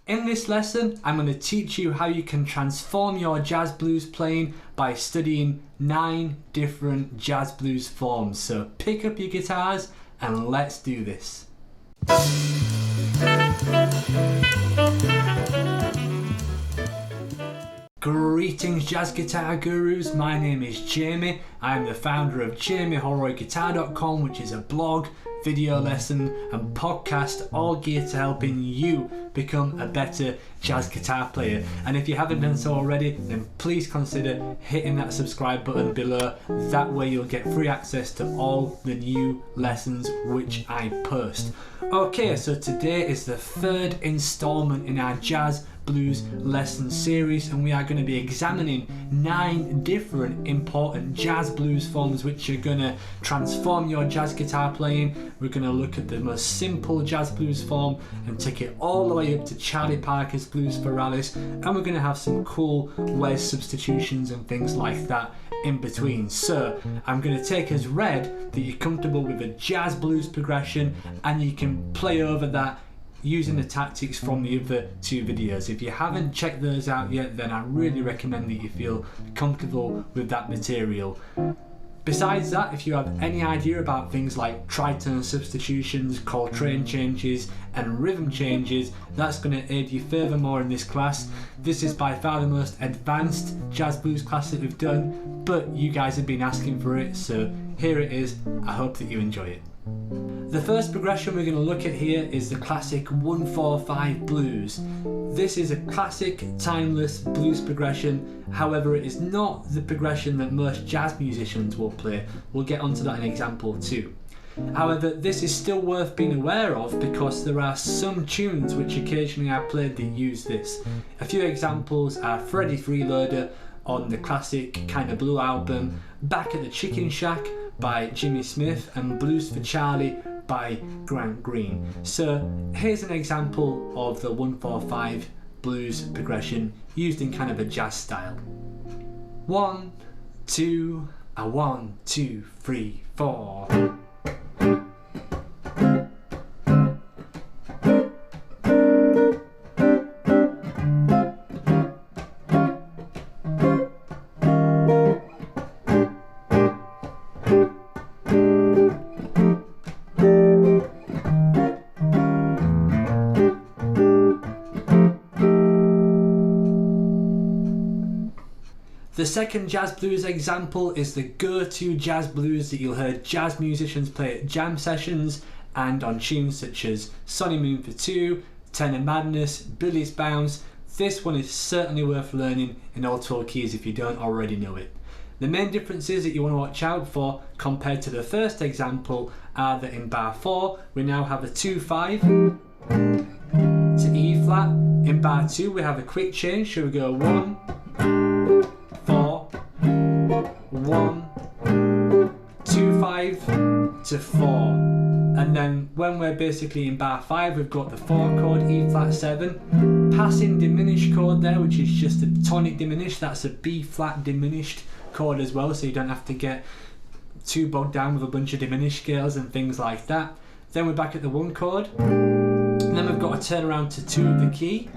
In this lesson, I'm going to teach you how you can transform your jazz blues playing by studying 9 different jazz blues forms. So pick up your guitars and let's do this. Greetings jazz guitar gurus, my name is Jamie. I am the founder of JamieHolroydGuitar.com, which is a blog, video lesson and podcast all geared to helping you become a better jazz guitar player. And if you haven't done so already, then please consider hitting that subscribe button below. That way you'll get free access to all the new lessons which I post. Okay, so today is the 3rd installment in our jazz blues lesson series, and we are going to be examining 9 different important jazz blues forms which are going to transform your jazz guitar playing. We're going to look at the most simple jazz blues form and take it all the way up to Charlie Parker's Blues for Alice, and we're going to have some cool Wes substitutions and things like that in between. So I'm going to take as read that you're comfortable with a jazz blues progression and you can play over that using the tactics from the other 2 videos. If you haven't checked those out yet, then I really recommend that you feel comfortable with that material. Besides that, if you have any idea about things like tritone substitutions, Coltrane changes and rhythm changes, that's going to aid you furthermore in this class. This is by far the most advanced jazz blues class that we've done, but you guys have been asking for it, so here it is. I hope that you enjoy it. The first progression we're going to look at here is the classic 1-4-5 blues. This is a classic, timeless blues progression. However, it is not the progression that most jazz musicians will play. We'll get onto that in example 2. However, this is still worth being aware of because there are some tunes which occasionally are played that use this. A few examples are Freddie Freeloader on the classic Kinda Blue album, Back at the Chicken Shack by Jimmy Smith, and Blues for Charlie by Grant Green. So here's an example of the 1-4-5 blues progression used in kind of a jazz style. 1, 2, 1, 2, 3, 4. The second jazz blues example is the go-to jazz blues that you'll hear jazz musicians play at jam sessions and on tunes such as Sonny Moon for 2, Tenor Madness, Billy's Bounce. This one is certainly worth learning in all 12 keys if you don't already know it. The main differences that you want to watch out for compared to the first example are that in bar 4 we now have a 2-5 to E flat. In bar 2 we have a quick change, so we go 1, 4, 1, 2, 5 to 4. And then when we're basically in bar 5, we've got the 4 chord, E flat 7, passing diminished chord there, which is just a tonic diminished. That's a B flat diminished chord as well, so you don't have to get too bogged down with a bunch of diminished scales and things like that. Then we're back at the 1 chord, and then we've got to turn around to 2 of the key,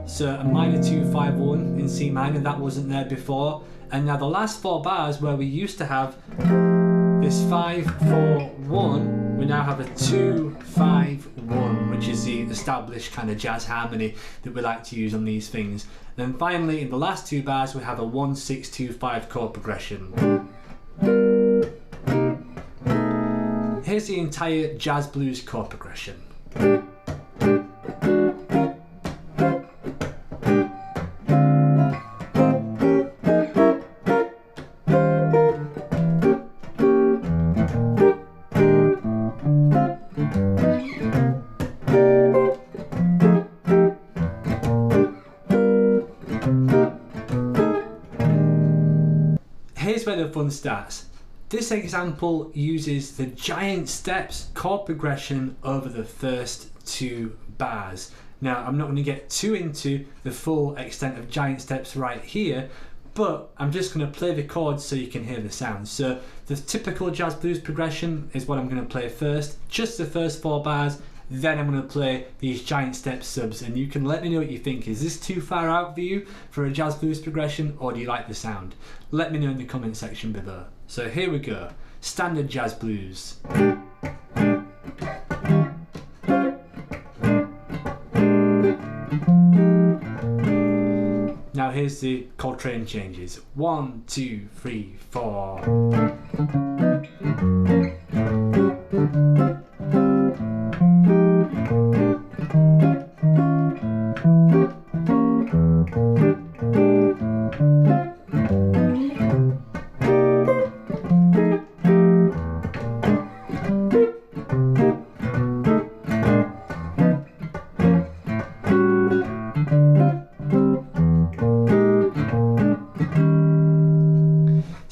so a minor 2, 5, 1 in C minor. That wasn't there before. And now the last 4 bars where we used to have this 5, 4, 1, we now have a 2, 5, 1, which is the established kind of jazz harmony that we like to use on these things. Then finally in the last 2 bars we have a 1, 6, 2, 5 chord progression. Here's the entire jazz blues chord progression. Here's where the fun starts. This example uses the giant steps chord progression over the first 2 bars. Now, I'm not going to get too into the full extent of giant steps right here, but I'm just going to play the chords so you can hear the sound. So the typical jazz blues progression is what I'm going to play first, just the first 4 bars, then I'm going to play these giant step subs, and you can let me know what you think. Is this too far out for you for a jazz blues progression, or do you like the sound? Let me know in the comment section below. So here we go, standard jazz blues. Now here's the Coltrane changes. 1, 2, 3, 4.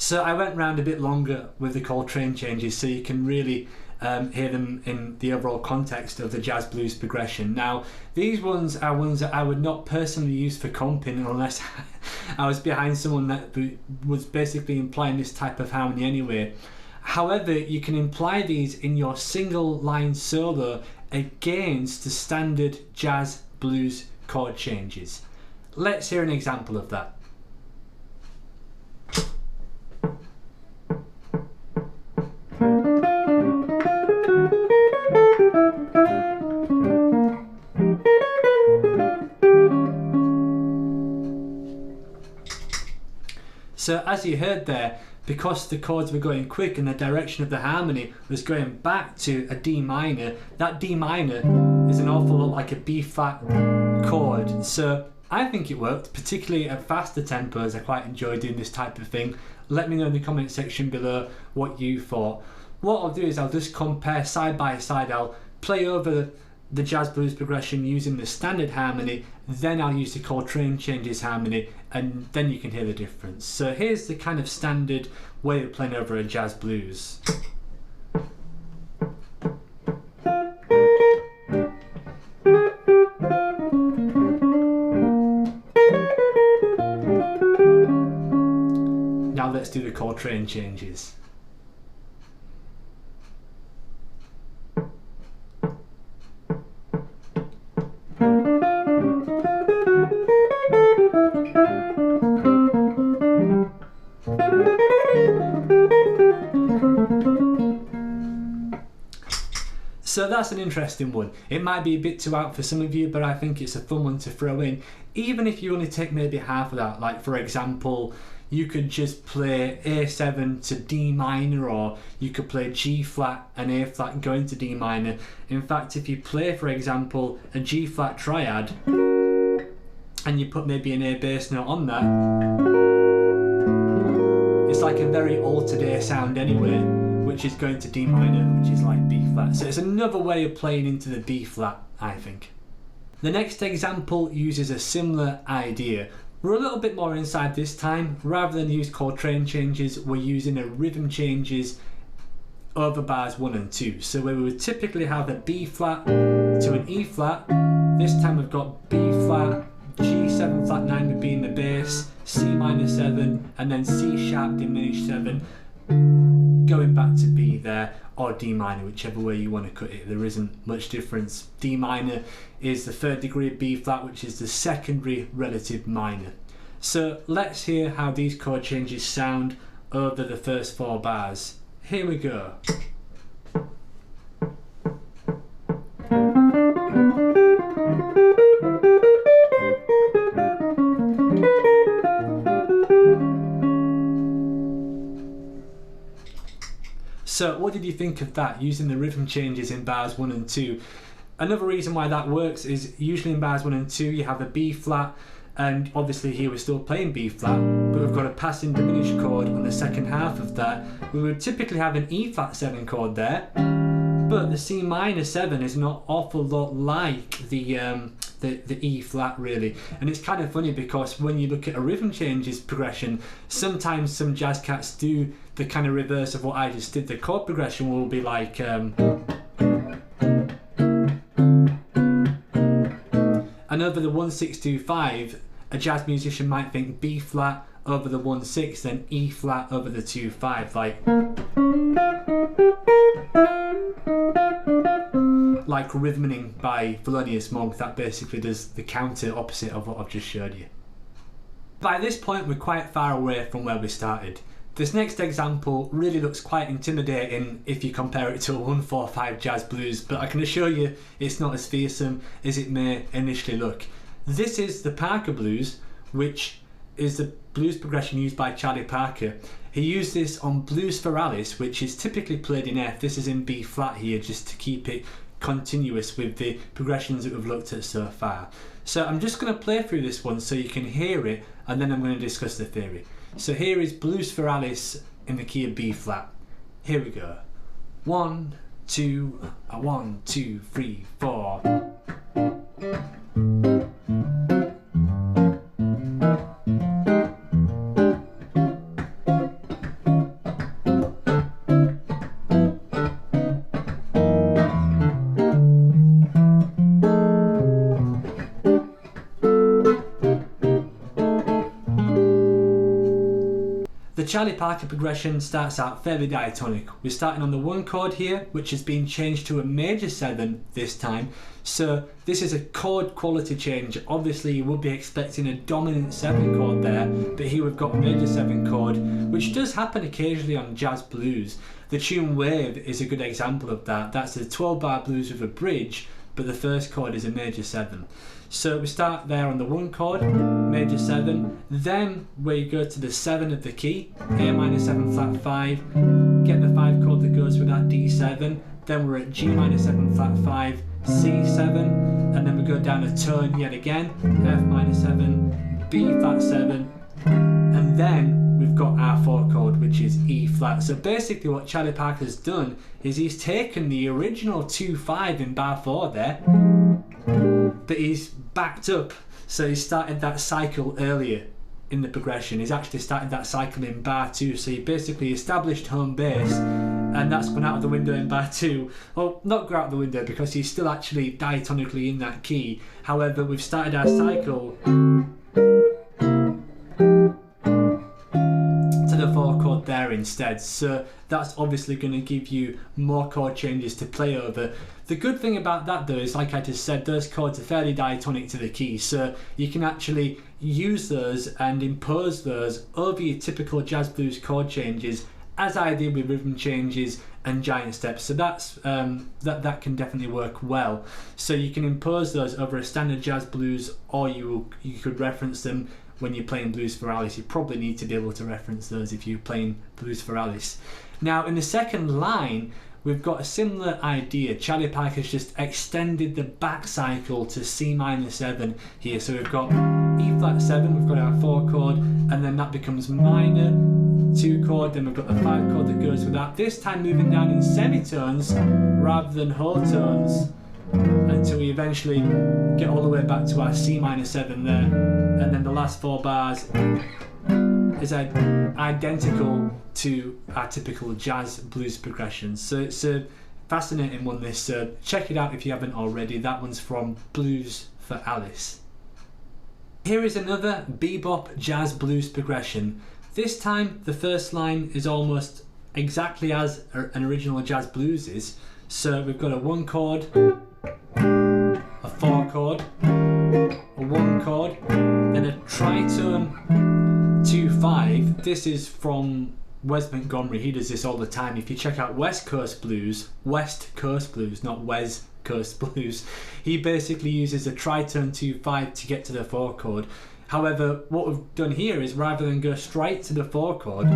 So I went round a bit longer with the Coltrane changes so you can really hear them in the overall context of the jazz blues progression. Now these ones are ones that I would not personally use for comping unless I was behind someone that was basically implying this type of harmony anyway. However, you can imply these in your single line solo against the standard jazz blues chord changes. Let's hear an example of that. So as you heard there, because the chords were going quick and the direction of the harmony was going back to a D minor, that D minor is an awful lot like a B flat chord. So I think it worked, particularly at faster tempos. I quite enjoy doing this type of thing. Let me know in the comment section below what you thought. What I'll do is I'll just compare side by side. I'll play over the jazz blues progression using the standard harmony, then I'll use the Coltrane changes harmony, and then you can hear the difference. So here's the kind of standard way of playing over a jazz blues. Now let's do the Coltrane changes. So that's an interesting one. It might be a bit too out for some of you, but I think it's a fun one to throw in. Even if you only take maybe half of that, like for example, you could just play A7 to D minor, or you could play G flat and A flat going to D minor. In fact, if you play, for example, a G flat triad, and you put maybe an A bass note on that, it's like a very altered A sound anyway, which is going to D minor, which is like B flat. So it's another way of playing into the B flat, I think. The next example uses a similar idea. We're a little bit more inside this time. Rather than use Coltrane changes, we're using a rhythm changes over bars 1 and 2. So where we would typically have a B flat to an E flat, this time we've got B flat, G7 flat 9 would be in the bass, C minor 7, and then C sharp diminished 7, going back to B there, or D minor, whichever way you want to cut it. There isn't much difference. D minor is the 3rd degree of B flat, which is the secondary relative minor. So let's hear how these chord changes sound over the first 4 bars. Here we go. So what did you think of that, using the rhythm changes in bars 1 and 2? Another reason why that works is usually in bars 1 and 2 you have a B flat, and obviously here we're still playing B flat, but we've got a passing diminished chord on the second half of that. We would typically have an E flat 7 chord there, but the C minor 7 is not awful lot like the E flat really. And it's kind of funny because when you look at a rhythm changes progression, sometimes some jazz cats do the kind of reverse of what I just did. The chord progression will be like and over the 1-6-2-5, a jazz musician might think B flat over the 1-6, then E flat over the 2-5, like Rhythming by Thelonious Monk, that basically does the counter opposite of what I've just showed you. By this point we're quite far away from where we started. This next example really looks quite intimidating if you compare it to a 1-4-5 jazz blues, but I can assure you it's not as fearsome as it may initially look. This is the Parker Blues, which is the blues progression used by Charlie Parker. He used this on Blues for Alice, which is typically played in F. This is in B flat here, just to keep it continuous with the progressions that we've looked at so far. So I'm just going to play through this one so you can hear it, and then I'm going to discuss the theory. So here is Blues for Alice in the key of B flat. Here we go. 1, 2, 1, 2, 3, 4. The Charlie Parker progression starts out fairly diatonic. We're starting on the 1 chord here, which has been changed to a major 7 this time. So this is a chord quality change. Obviously you would be expecting a dominant 7 chord there, but here we've got a major 7 chord, which does happen occasionally on jazz blues. The tune Wave is a good example of that. That's a 12-bar blues with a bridge, but the first chord is a major 7. So we start there on the 1 chord, major 7, then we go to the 7 of the key, A minor 7 flat 5, get the 5 chord that goes with that, D7, then we're at G minor 7 flat 5, C7, and then we go down a tone yet again, F minor 7, B flat 7, and then we've got our 4 chord, which is E flat. So basically what Charlie Parker's done is he's taken the original 2-5 in bar 4 there, but he's backed up, so he started that cycle earlier in the progression. He's actually started that cycle in bar 2, so he basically established home base, and that's gone out of the window in bar 2. Well, not go out the window because he's still actually diatonically in that key. However, we've started our cycle to the 4 chord there instead, so that's obviously going to give you more chord changes to play over. The good thing about that though is, like I just said, those chords are fairly diatonic to the key, so you can actually use those and impose those over your typical jazz blues chord changes, as I did with rhythm changes and giant steps. So that's that can definitely work well. So you can impose those over a standard jazz blues, or you could reference them when you're playing Blues for Alice. You probably need to be able to reference those if you're playing Blues for Alice. Now in the second line we've got a similar idea. Charlie Parker's just extended the back cycle to C minor 7 here. So we've got E flat 7, we've got our 4 chord, and then that becomes minor 2 chord, then we've got the 5 chord that goes with that. This time moving down in semitones rather than whole tones, until we eventually get all the way back to our C minor 7 there, and then the last 4 bars is identical to our typical jazz blues progressions. So it's a fascinating one, this, so check it out if you haven't already. That one's from Blues for Alice. Here is another bebop jazz blues progression. This time the first line is almost exactly as an original jazz blues is. So we've got a 1 chord, a 4 chord, a 1 chord, then a tritone 2-5. This is from Wes Montgomery. He does this all the time. If you check out West Coast Blues, not West Coast Blues, he basically uses a tritone 2-5 to get to the 4 chord. However, what we've done here is, rather than go straight to the 4 chord,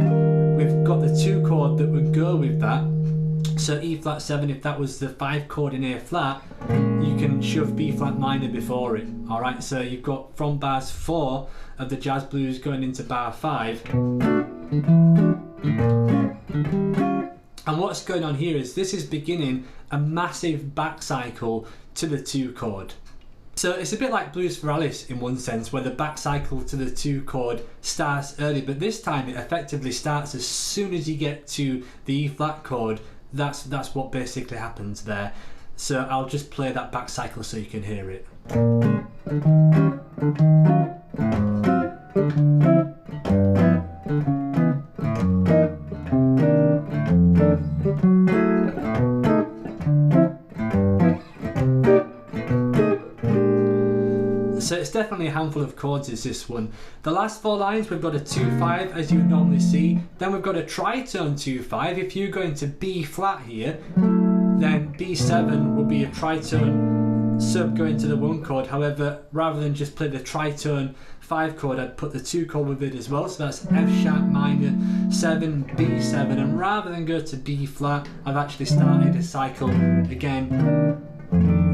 we've got the 2 chord that would go with that. So E flat 7, if that was the 5 chord in A flat, you can shove B flat minor before it. Alright, so you've got from bars 4 of the jazz blues going into bar 5. And what's going on here is this is beginning a massive back cycle to the 2 chord. So it's a bit like Blues for Alice in one sense, where the back cycle to the 2 chord starts early, but this time it effectively starts as soon as you get to the E flat chord. That's what basically happens there. So I'll just play that back cycle so you can hear it. definitely a handful of chords is this one. The last 4 lines we've got a 2-5 as you would normally see, then we've got a tritone 2-5. If you go into B flat here, then B7 would be a tritone sub going to the 1 chord. However, rather than just play the tritone 5 chord, I'd put the 2 chord with it as well, so that's F sharp minor 7, B7, and rather than go to B flat, I've actually started a cycle again,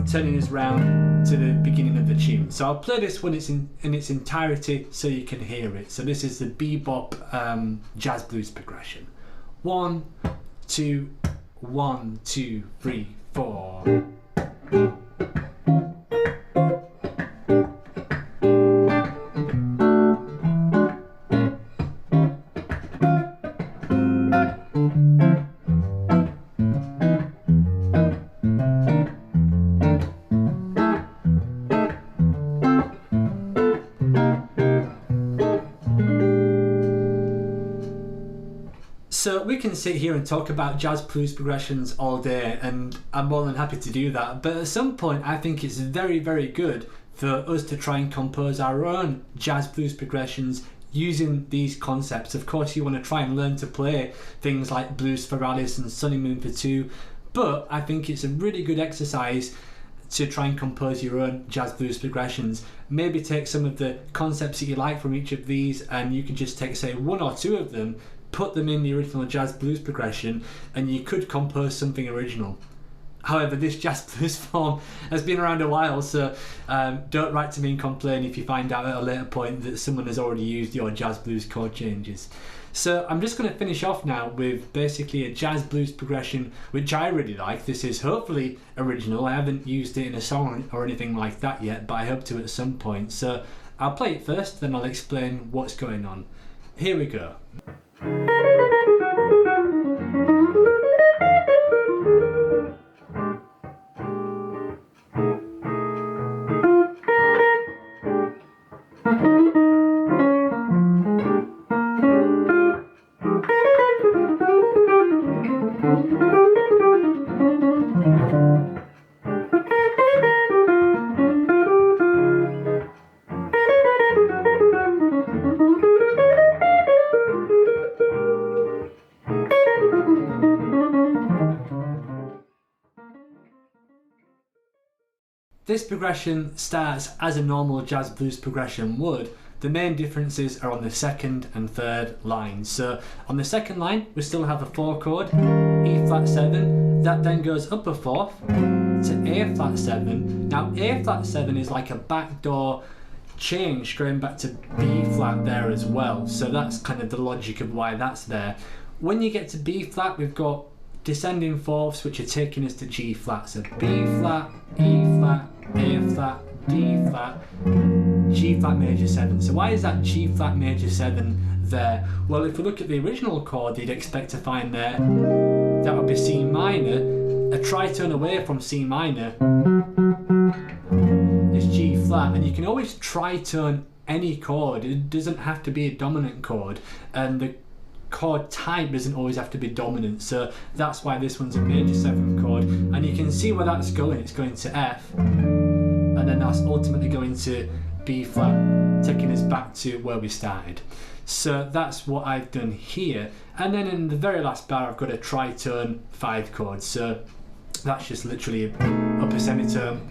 turning us round to the beginning of the tune. So I'll play this one in its entirety so you can hear it. So this is the bebop jazz blues progression. 1, 2, 1, 2, 3, 4. So we can sit here and talk about jazz blues progressions all day, and I'm more than happy to do that, but at some point I think it's very, very good for us to try and compose our own jazz blues progressions using these concepts. Of course you want to try and learn to play things like Blues for Alice and Sunny Moon for Two, but I think it's a really good exercise to try and compose your own jazz blues progressions. Maybe take some of the concepts that you like from each of these, and you can just take, say, 1 or 2 of them, put them in the original jazz blues progression, and you could compose something original. However, this jazz blues form has been around a while, so don't write to me and complain if you find out at a later point that someone has already used your jazz blues chord changes. So I'm just going to finish off now with basically a jazz blues progression which I really like. This is hopefully original. I haven't used it in a song or anything like that yet, but I hope to at some point. So I'll play it first, then I'll explain what's going on. Here we go. This progression starts as a normal jazz blues progression would. The main differences are on the 2nd and 3rd lines. So on the 2nd line we still have a 4 chord, E flat 7, that then goes up a 4th to A flat 7. Now A flat 7 is like a backdoor change going back to B flat there as well, so that's kind of the logic of why that's there. When you get to B flat we've got descending 4ths which are taking us to G flat, so B flat, E flat, A flat, D flat, G flat major 7. So why is that G flat major 7 there? Well, if we look at the original chord you'd expect to find there, that would be C minor. A tritone away from C minor is G flat, and you can always tritone any chord. It doesn't have to be a dominant chord, and the chord type doesn't always have to be dominant, so that's why this one's a major 7 chord, and you can see where that's going. It's going to F, and then that's ultimately going to B flat, taking us back to where we started. So that's what I've done here, and then in the very last bar I've got a tritone 5 chord, so that's just literally a upper semitone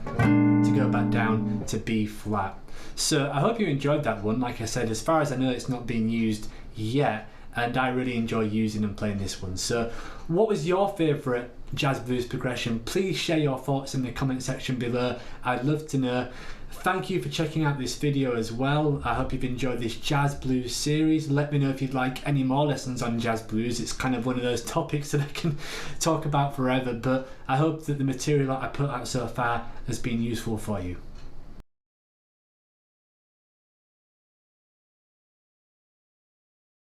to go back down to B flat. So I hope you enjoyed that one. Like I said, as far as I know it's not being used yet, and I really enjoy using and playing this one. So what was your favourite jazz blues progression? Please share your thoughts in the comment section below. I'd love to know. Thank you for checking out this video as well. I hope you've enjoyed this jazz blues series. Let me know if you'd like any more lessons on jazz blues. It's kind of one of those topics that I can talk about forever, but I hope that the material that I put out so far has been useful for you.